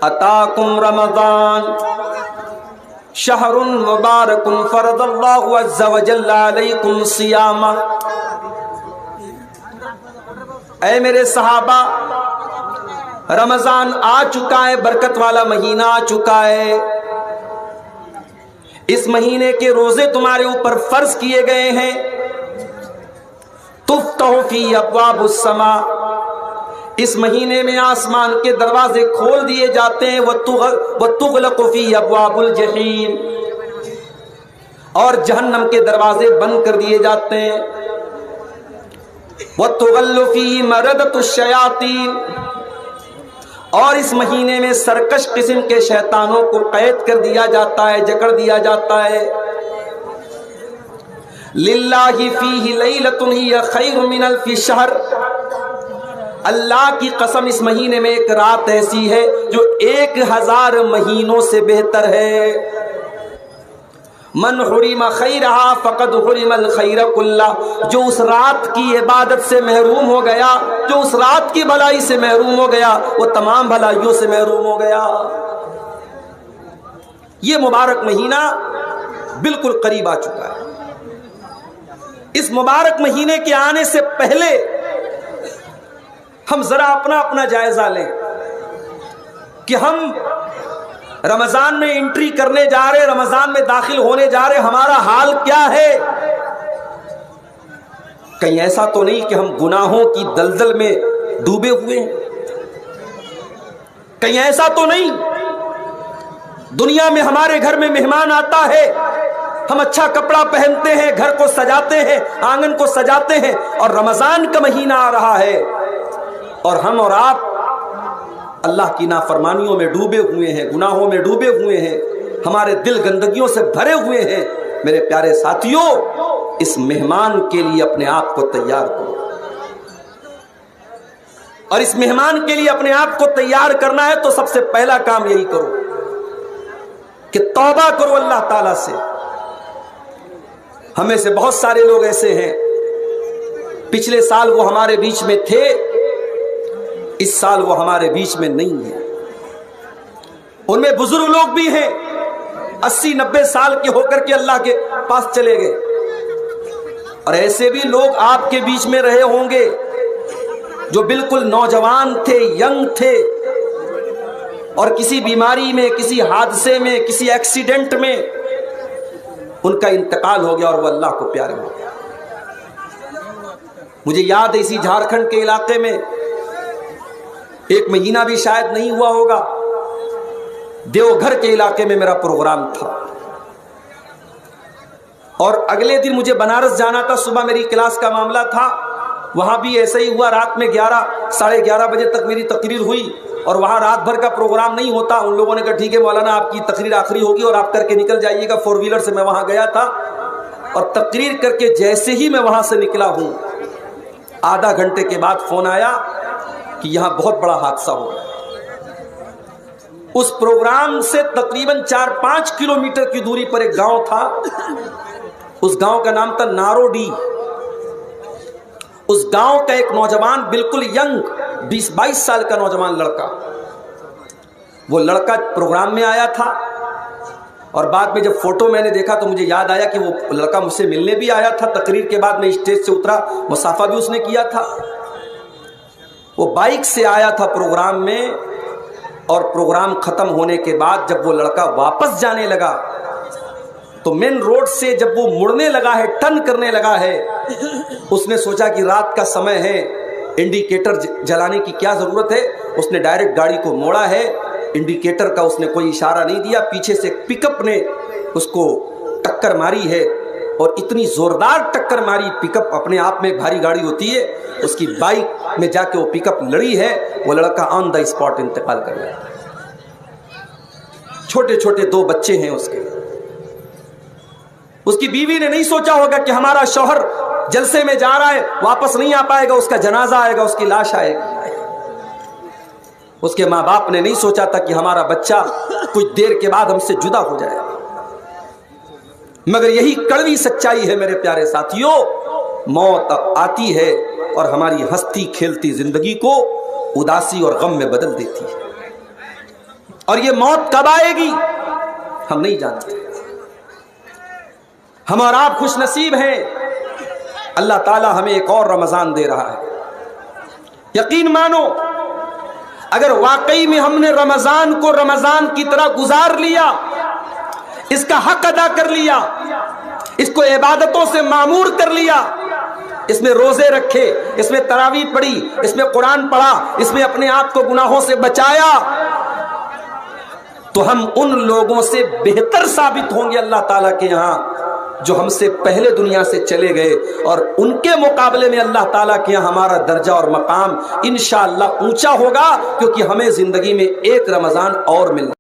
اتاکم رمضان شہر مبارک فرض اللہ عز وجل علیکم صیامہ. اے میرے صحابہ، رمضان آ چکا ہے، برکت والا مہینہ آ چکا ہے. اس مہینے کے روزے تمہارے اوپر فرض کیے گئے ہیں. تفتح فی ابواب السماء، اس مہینے میں آسمان کے دروازے کھول دیے جاتے ہیں. وتغلق فی ابواب الجحیم، اور جہنم کے دروازے بند کر دیے جاتے ہیں. وتغل فی مردۃ الشیاطین، اور اس مہینے میں سرکش قسم کے شیطانوں کو قید کر دیا جاتا ہے، جکڑ دیا جاتا ہے. للہ فیہ لیلۃ ہی خیر من الف شہر، اللہ کی قسم اس مہینے میں ایک رات ایسی ہے جو 1000 مہینوں سے بہتر ہے. من حرم خیرہا فقد حرم الخیر کلہ، جو اس رات کی عبادت سے محروم ہو گیا، جو اس رات کی بھلائی سے محروم ہو گیا، وہ تمام بھلائیوں سے محروم ہو گیا. یہ مبارک مہینہ بالکل قریب آ چکا ہے. اس مبارک مہینے کے آنے سے پہلے ہم ذرا اپنا جائزہ لیں کہ ہم رمضان میں انٹری کرنے جا رہے، رمضان میں داخل ہونے جا رہے، ہمارا حال کیا ہے؟ کہیں ایسا تو نہیں کہ ہم گناہوں کی دلدل میں ڈوبے ہوئے ہیں؟ کہیں ایسا تو نہیں دنیا میں ہمارے گھر میں مہمان آتا ہے، ہم اچھا کپڑا پہنتے ہیں، گھر کو سجاتے ہیں، آنگن کو سجاتے ہیں، اور رمضان کا مہینہ آ رہا ہے اور ہم اور آپ اللہ کی نافرمانیوں میں ڈوبے ہوئے ہیں، گناہوں میں ڈوبے ہوئے ہیں، ہمارے دل گندگیوں سے بھرے ہوئے ہیں. میرے پیارے ساتھیوں، اس مہمان کے لیے اپنے آپ کو تیار کرو، اور اس مہمان کے لیے اپنے آپ کو تیار کرنا ہے تو سب سے پہلا کام یہی کرو کہ توبہ کرو اللہ تعالیٰ سے. ہمیں سے بہت سارے لوگ ایسے ہیں، پچھلے سال وہ ہمارے بیچ میں تھے، اس سال وہ ہمارے بیچ میں نہیں ہیں. ان میں بزرگ لوگ بھی ہیں، 80-90 سال کے ہو کر کے اللہ کے پاس چلے گئے، اور ایسے بھی لوگ آپ کے بیچ میں رہے ہوں گے جو بالکل نوجوان تھے، ینگ تھے، اور کسی بیماری میں، کسی حادثے میں، کسی ایکسیڈنٹ میں ان کا انتقال ہو گیا اور وہ اللہ کو پیارے ہو گیا. مجھے یاد ہے اسی جھارکھنڈ کے علاقے میں ایک مہینہ بھی شاید نہیں ہوا ہوگا، دیوگھر کے علاقے میں میرا پروگرام تھا، اور اگلے دن مجھے بنارس جانا تھا. صبح میری کلاس کا معاملہ تھا، وہاں بھی ایسا ہی ہوا. رات میں 11-11:30 بجے تک میری تقریر ہوئی، اور وہاں رات بھر کا پروگرام نہیں ہوتا. ان لوگوں نے کہا ٹھیک ہے مولانا، آپ کی تقریر آخری ہوگی اور آپ کر کے نکل جائیے گا. 4 ویلر سے میں وہاں گیا تھا، اور تقریر کر کے جیسے ہی میں وہاں سے نکلا ہوں، آدھا گھنٹے کے بعد فون آیا کہ یہاں بہت بڑا حادثہ ہو گیا. اس پروگرام سے تقریباً 4-5 کلومیٹر کی دوری پر ایک گاؤں تھا، اس گاؤں کا نام تھا ناروڈی. اس گاؤں کا ایک نوجوان، بالکل ینگ 20-22 سال کا نوجوان لڑکا، وہ لڑکا پروگرام میں آیا تھا، اور بعد میں جب فوٹو میں نے دیکھا تو مجھے یاد آیا کہ وہ لڑکا مجھ سے ملنے بھی آیا تھا. تقریر کے بعد میں اسٹیج سے اترا، مصافحہ بھی اس نے کیا تھا. وہ بائک سے آیا تھا پروگرام میں، اور پروگرام ختم ہونے کے بعد جب وہ لڑکا واپس جانے لگا تو مین روڈ سے جب وہ مڑنے لگا ہے، ٹرن کرنے لگا ہے، اس نے سوچا کہ رات کا سمے ہے، انڈیکیٹر جلانے کی کیا ضرورت ہے. اس نے ڈائریکٹ گاڑی کو موڑا ہے، انڈیکیٹر کا اس نے کوئی اشارہ نہیں دیا. پیچھے سے پک اپ نے اس کو ٹکر ماری ہے، اور اتنی زوردار ٹکر ماری. پک اپ اپنے آپ میں بھاری گاڑی ہوتی ہے، اس کی بائک میں جا کے وہ پک اپ لڑی ہے. وہ لڑکا آن دا اسپاٹ انتقال کر گیا. چھوٹے چھوٹے 2 بچے ہیں اس کے. اس کی بیوی نے نہیں سوچا ہوگا کہ ہمارا شوہر جلسے میں جا رہا ہے، واپس نہیں آ پائے گا، اس کا جنازہ آئے گا، اس کی لاش آئے گی. اس کے ماں باپ نے نہیں سوچا تھا کہ ہمارا بچہ کچھ دیر کے بعد ہم سے جدا ہو جائے گا. مگر یہی کڑوی سچائی ہے میرے پیارے ساتھیوں، موت آتی ہے اور ہماری ہستی کھیلتی زندگی کو اداسی اور غم میں بدل دیتی ہے. اور یہ موت کب آئے گی ہم نہیں جانتے. ہم اور آپ خوش نصیب ہیں، اللہ تعالیٰ ہمیں ایک اور رمضان دے رہا ہے. یقین مانو اگر واقعی میں ہم نے رمضان کو رمضان کی طرح گزار لیا، اس کا حق ادا کر لیا، اس کو عبادتوں سے معمور کر لیا، اس میں روزے رکھے، اس میں تراویح پڑھی، اس میں قرآن پڑھا، اس میں اپنے آپ کو گناہوں سے بچایا، تو ہم ان لوگوں سے بہتر ثابت ہوں گے اللہ تعالیٰ کے یہاں جو ہم سے پہلے دنیا سے چلے گئے، اور ان کے مقابلے میں اللہ تعالیٰ کے یہاں ہمارا درجہ اور مقام انشاءاللہ اونچا ہوگا، کیونکہ ہمیں زندگی میں ایک رمضان اور ملنا